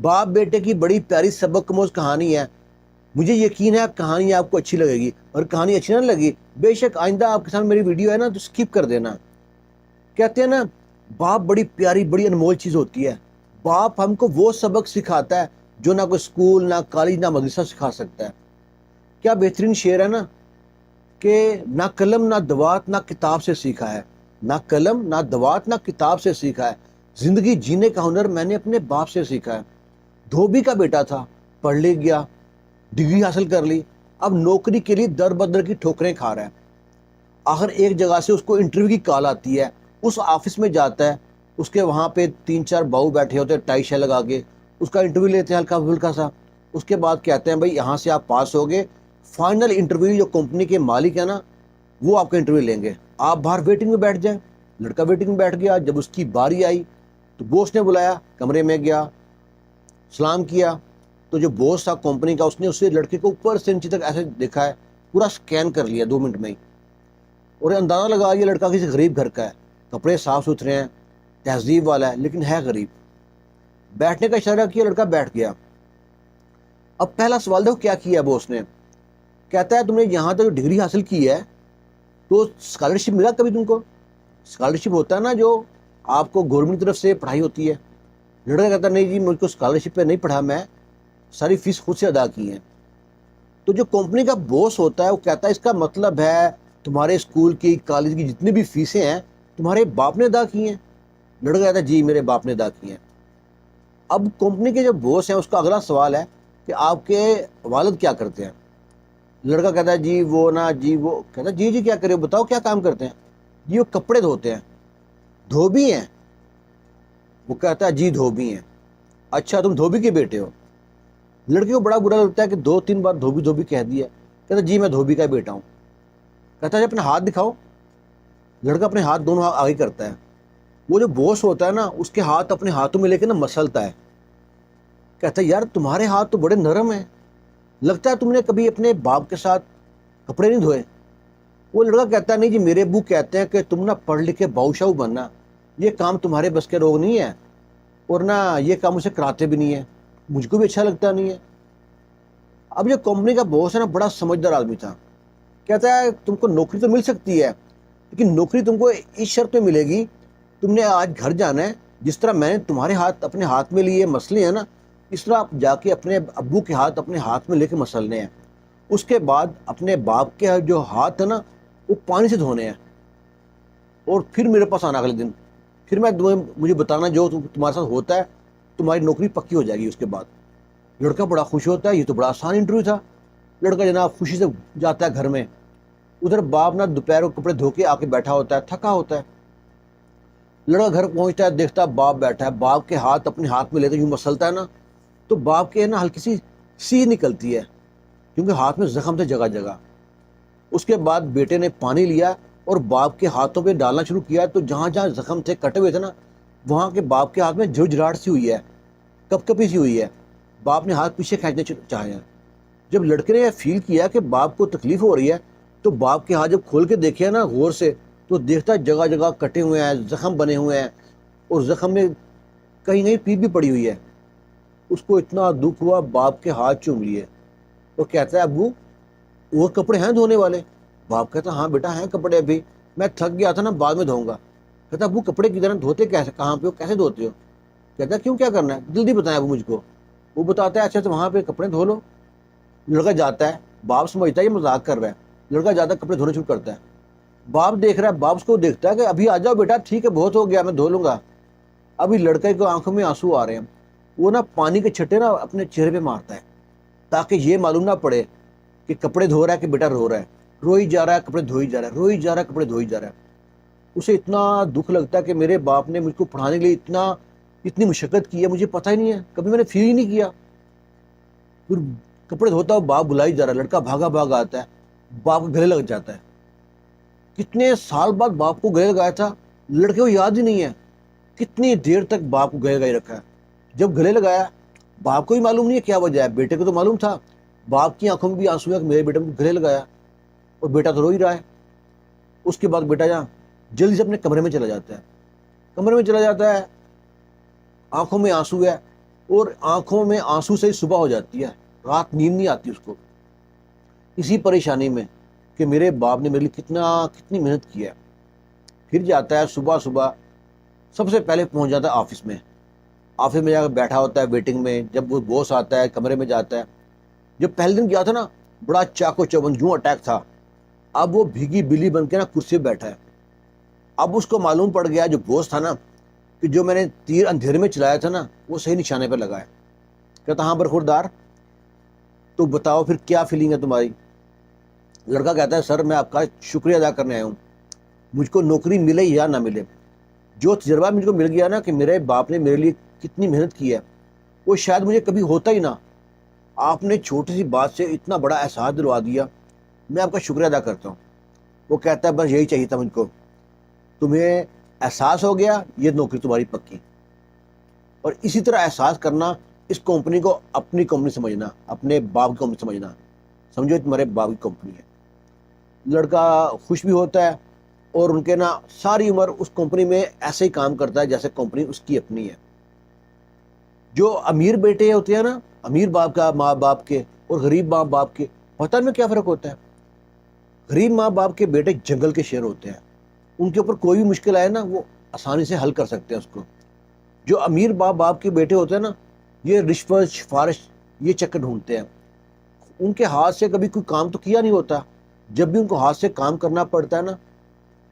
باپ بیٹے کی بڑی پیاری سبق آموز کہانی ہے. مجھے یقین ہے کہانی آپ کو اچھی لگے گی, اور کہانی اچھی نہ لگی بے شک آئندہ آپ کے سامنے میری ویڈیو ہے نا تو سکپ کر دینا. کہتے ہیں نا باپ بڑی پیاری بڑی انمول چیز ہوتی ہے. باپ ہم کو وہ سبق سکھاتا ہے جو نہ کوئی اسکول نہ کالج نہ مدرسہ سکھا سکتا ہے. کیا بہترین شعر ہے نا کہ نہ قلم نہ دوات نہ کتاب سے سیکھا ہے, نہ قلم نہ دوات نہ کتاب سے سیکھا ہے, زندگی جینے کا ہنر میں نے اپنے باپ سے سیکھا ہے. دھوبی کا بیٹا تھا, پڑھ لے گیا, ڈگری حاصل کر لی, اب نوکری کے لیے در بدر کی ٹھوکریں کھا رہا ہے. آخر ایک جگہ سے اس کو انٹرویو کی کال آتی ہے, اس آفس میں جاتا ہے, اس کے وہاں پہ 3-4 باؤ بیٹھے ہوتے ہیں ٹائی شائی لگا کے, اس کا انٹرویو لیتے ہیں ہلکا پھلکا سا. اس کے بعد کہتے ہیں بھائی یہاں سے آپ پاس ہو گئے, فائنل انٹرویو جو کمپنی کے مالک ہے نا وہ آپ کا انٹرویو لیں گے, آپ باہر ویٹنگ میں بیٹھ جائیں. لڑکا ویٹنگ میں بیٹھ گیا. جب اس کی باری آئی تو بوس نے بلایا, کمرے میں گیا, سلام کیا. تو جو بوس تھا کمپنی کا اس نے اسے لڑکے کو اوپر سے نیچے تک ایسے دیکھا ہے, پورا سکین کر لیا 2 منٹ میں ہی, اور اندازہ لگا یہ لڑکا کسی غریب گھر کا ہے, کپڑے صاف ستھرے ہیں, تہذیب والا ہے, لیکن ہے غریب. بیٹھنے کا اشارہ کیا, لڑکا بیٹھ گیا. اب پہلا سوال دیکھو کیا کیا بوس نے. کہتا ہے تم نے یہاں تک ڈگری حاصل کی ہے تو اسکالرشپ ملا کبھی تم کو؟ اسکالرشپ ہوتا ہے نا جو آپ کو گورنمنٹ کی طرف سے پڑھائی ہوتی ہے. لڑکا کہتا ہے نہیں جی مجھ کو اسکالرشپ پہ نہیں پڑھا, میں ساری فیس خود سے ادا کی ہے. تو جو کمپنی کا بوس ہوتا ہے وہ کہتا ہے اس کا مطلب ہے تمہارے اسکول کی کالج کی جتنی بھی فیسیں ہیں تمہارے باپ نے ادا کی ہیں؟ لڑکا کہتا ہے جی میرے باپ نے ادا کی ہیں. اب کمپنی کے جو بوس ہیں اس کا اگلا سوال ہے کہ آپ کے والد کیا کرتے ہیں؟ لڑکا کہتا ہے جی وہ نا جی وہ کہتا ہے جی کیا کرے بتاؤ کیا کام کرتے ہیں؟ جی وہ کپڑے دھوتے ہیں. دھوبی ہیں؟ وہ کہتا ہے جی دھوبی ہیں. اچھا تم دھوبی کے بیٹے ہو؟ لڑکے کو بڑا برا لگتا ہے کہ 2-3 بار دھوبی دھوبی کہہ دیا. کہتا ہے جی میں دھوبی کا بیٹا ہوں. کہتا ہے اپنے ہاتھ دکھاؤ. لڑکا اپنے ہاتھ دونوں آگے کرتا ہے. وہ جو بوس ہوتا ہے نا اس کے ہاتھ اپنے ہاتھوں میں لے کے نا مسلتا ہے. کہتا ہے یار تمہارے ہاتھ تو بڑے نرم ہیں, لگتا ہے تم نے کبھی اپنے باپ کے ساتھ کپڑے نہیں دھوئے. وہ لڑکا کہتا ہے نہیں جی میرے ابو کہتے ہیں کہ تم نا پڑھ لکھ کے باؤشاؤ بننا, یہ کام تمہارے بس کے روگ نہیں ہے, اور نہ یہ کام اسے کراتے بھی نہیں ہے, مجھ کو بھی اچھا لگتا نہیں ہے. اب جو کمپنی کا باس ہے نا بڑا سمجھدار آدمی تھا. کہتا ہے تم کو نوکری تو مل سکتی ہے لیکن نوکری تم کو اس شرط میں ملے گی, تم نے آج گھر جانا ہے, جس طرح میں نے تمہارے ہاتھ اپنے ہاتھ میں لیے مسئلے ہیں نا اس طرح آپ جا کے اپنے ابو کے ہاتھ اپنے ہاتھ میں لے کے مسلنے ہیں. اس کے بعد اپنے باپ کے جو ہاتھ ہے نا وہ پانی سے دھونے ہیں, اور پھر میرے پاس آنا اگلے دن, پھر میں مجھے بتانا جو تمہارے ساتھ ہوتا ہے, تمہاری نوکری پکی ہو جائے گی. اس کے بعد لڑکا بڑا خوش ہوتا ہے, یہ تو بڑا آسان انٹرویو تھا. لڑکا جناب خوشی سے جاتا ہے گھر میں. ادھر باپ نا دوپہر کو کپڑے دھو کے آ کے بیٹھا ہوتا ہے, تھکا ہوتا ہے. لڑکا گھر پہنچتا ہے, دیکھتا ہے باپ بیٹھا ہے, باپ کے ہاتھ اپنے ہاتھ میں لیتے یوں مسلتا ہے نا تو باپ کے نا ہلکی سی سی نکلتی ہے کیونکہ ہاتھ میں زخم تھے جگہ جگہ. اس کے بعد بیٹے نے پانی لیا اور باپ کے ہاتھوں پہ ڈالنا شروع کیا, تو جہاں جہاں زخم تھے کٹے ہوئے تھے نا وہاں کے باپ کے ہاتھ میں جھڑجھڑاہٹ سی ہوئی ہے, کپ کپی سی ہوئی ہے. باپ نے ہاتھ پیچھے کھینچنے چاہے. جب لڑکے نے یہ فیل کیا کہ باپ کو تکلیف ہو رہی ہے تو باپ کے ہاتھ جب کھول کے دیکھے نا غور سے تو دیکھتا ہے جگہ جگہ کٹے ہوئے ہیں, زخم بنے ہوئے ہیں, اور زخم میں کہیں کہیں پیپ بھی پڑی ہوئی ہے. اس کو اتنا دکھ ہوا, باپ کے ہاتھ چوم لیے اور کہتا ہے ابو اور کپڑے ہیں دھونے والے؟ باپ کہتا ہاں بیٹا ہیں کپڑے, ابھی میں تھک گیا تھا نا بعد میں دھوؤں گا. کہتا ابو کپڑے کی طرح دھوتے کیسے, کہاں پہ ہو, کیسے دھوتے ہو؟ کہتا ہے کیوں کیا کرنا ہے, جلدی بتائیں ابو مجھ کو. وہ بتاتا ہے اچھا تو وہاں پہ کپڑے دھو لو. لڑکا جاتا ہے, باپ سمجھتا ہے یہ مذاق کر رہا ہے. لڑکا جاتا ہے کپڑے دھونے شروع کرتا ہے. باپ دیکھ رہا ہے, باپ اس کو دیکھتا ہے کہ ابھی آ جاؤ بیٹا, ٹھیک ہے بہت ہو گیا میں دھو لوں گا. ابھی لڑکے کو آنکھوں میں آنسو آ رہے ہیں. وہ نا پانی کے چھٹے نا اپنے چہرے پہ مارتا ہے تاکہ یہ معلوم نہ پڑے کہ کپڑے دھو رہا ہے کہ بیٹا رو رہا ہے. روئی جا رہا ہے, کپڑے دھوئی جا رہا ہے, روئی جا رہا ہے, کپڑے دھوئی جا رہا ہے. اسے اتنا دکھ لگتا ہے کہ میرے باپ نے مجھ کو پڑھانے کے لیے اتنی مشقت کی ہے, مجھے پتہ ہی نہیں ہے, کبھی میں نے فیل ہی نہیں کیا. پھر کپڑے دھوتا ہوا باپ بلائی جا رہا ہے. لڑکا بھاگا بھاگا آتا ہے, باپ کو گلے لگ جاتا ہے. کتنے سال بعد باپ کو گلے لگایا تھا لڑکے کو یاد ہی نہیں ہے. کتنی دیر تک باپ کو گلے لگائی رکھا ہے. جب گلے لگایا باپ کو ہی معلوم نہیں ہے کیا وجہ ہے, بیٹے کو تو معلوم تھا. باپ کی آنکھوں میں بھی آنسو ہے کہ میرے بیٹے کو گلے لگایا, اور بیٹا تو رو ہی رہا ہے. اس کے بعد بیٹا جہاں جلدی سے اپنے کمرے میں چلا جاتا ہے. کمرے میں چلا جاتا ہے, آنکھوں میں آنسو ہے. اور آنکھوں میں آنسو سے ہی صبح ہو جاتی ہے، رات نیند نہیں آتی اس کو، اسی پریشانی میں کہ میرے باپ نے میرے لیے کتنی محنت کی ہے۔ پھر جاتا ہے صبح صبح، سب سے پہلے پہنچ جاتا ہے آفس میں، آفس میں جا کر بیٹھا ہوتا ہے ویٹنگ میں، جب وہ باس آتا ہے کمرے میں جاتا ہے۔ جب پہلے دن گیا تھا نا، بڑا چاقو چوبند یوں اٹیک تھا، اب وہ بھیگی بلی بن کے نا کرسی پہ بیٹھا ہے۔ اب اس کو معلوم پڑ گیا جو باس تھا نا کہ جو میں نے تیر اندھیرے میں چلایا تھا نا وہ صحیح نشانے پہ لگا ہے۔ کہتا ہاں برخوردار، تو بتاؤ پھر کیا فیلنگ ہے تمہاری؟ لڑکا کہتا ہے سر میں آپ کا شکریہ ادا کرنے آیا ہوں، مجھ کو نوکری ملے یا نہ ملے، جو تجربہ مجھ کو مل گیا نا کہ میرے باپ نے میرے لیے کتنی محنت کی ہے وہ شاید مجھے کبھی ہوتا ہی نہ۔ آپ نے چھوٹی سی بات سے اتنا بڑا احساس دلوا دیا، میں آپ کا شکریہ ادا کرتا ہوں۔ وہ کہتا ہے بس یہی چاہیے تھا مجھ کو، تمہیں احساس ہو گیا، یہ نوکری تمہاری پکی۔ اور اسی طرح احساس کرنا، اس کمپنی کو اپنی کمپنی سمجھنا، اپنے باپ کی کمپنی سمجھنا، سمجھو تمہارے باپ کی کمپنی ہے۔ لڑکا خوش بھی ہوتا ہے اور ان کے نا ساری عمر اس کمپنی میں ایسے ہی کام کرتا ہے جیسے کمپنی اس کی اپنی ہے۔ جو امیر بیٹے ہوتے ہیں نا، امیر باپ کا ماں باپ کے اور غریب ماں باپ کے، پتہ میں کیا فرق ہوتا ہے؟ غریب ماں باپ کے بیٹے جنگل کے شیر ہوتے ہیں، ان کے اوپر کوئی بھی مشکل آئے نا وہ آسانی سے حل کر سکتے ہیں اس کو۔ جو امیر ماں باپ کے بیٹے ہوتے ہیں نا، یہ رشوت سفارش یہ چکر ڈھونڈتے ہیں، ان کے ہاتھ سے کبھی کوئی کام تو کیا نہیں ہوتا، جب بھی ان کو ہاتھ سے کام کرنا پڑتا ہے نا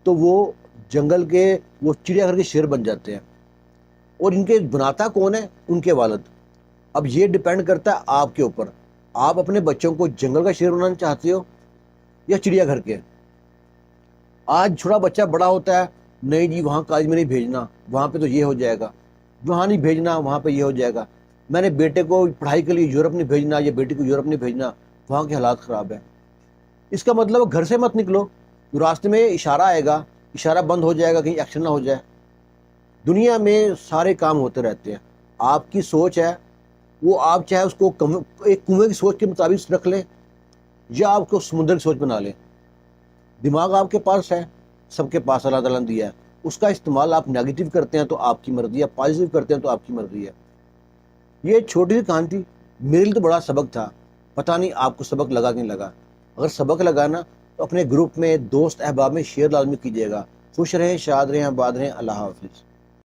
تو وہ جنگل کے وہ چڑیا گھر کے شیر بن جاتے ہیں۔ اور ان کے بناتا کون ہے؟ ان کے والد۔ اب یہ ڈیپینڈ کرتا ہے آپ کے اوپر، آپ اپنے بچوں کو جنگل کا شیر بنانا چاہتے ہو یا چڑیا گھر کے؟ آج چھوٹا بچہ بڑا ہوتا ہے، نہیں جی وہاں کالج میں نہیں بھیجنا، وہاں پہ تو یہ ہو جائے گا، وہاں نہیں بھیجنا وہاں پہ یہ ہو جائے گا، میں نے بیٹے کو پڑھائی کے لیے یورپ نہیں بھیجنا یا بیٹی کو یورپ نہیں بھیجنا، وہاں کے حالات خراب ہیں۔ اس کا مطلب گھر سے مت نکلو، راستے میں اشارہ آئے گا، اشارہ بند ہو جائے گا، کہیں ایکشن نہ ہو جائے۔ دنیا میں سارے کام ہوتے رہتے ہیں، آپ کی سوچ ہے وہ آپ چاہے اس کو ایک کنویں کی سوچ کے مطابق رکھ لیں یا آپ کو سمندر کی سوچ بنا لیں۔ دماغ آپ کے پاس ہے، سب کے پاس اللہ تعالیٰ نے دیا ہے، اس کا استعمال آپ نیگیٹو کرتے ہیں تو آپ کی مرضی ہے، پازیٹیو کرتے ہیں تو آپ کی مرضی ہے۔ یہ چھوٹی سی کہانی تھی، میرے لیے تو بڑا سبق تھا، پتہ نہیں آپ کو سبق لگا کہ نہیں لگا۔ اگر سبق لگا نا تو اپنے گروپ میں دوست احباب میں شیئر لازمی کیجیے گا۔ خوش رہیں، شاد رہیں، آباد رہیں۔ اللہ حافظ۔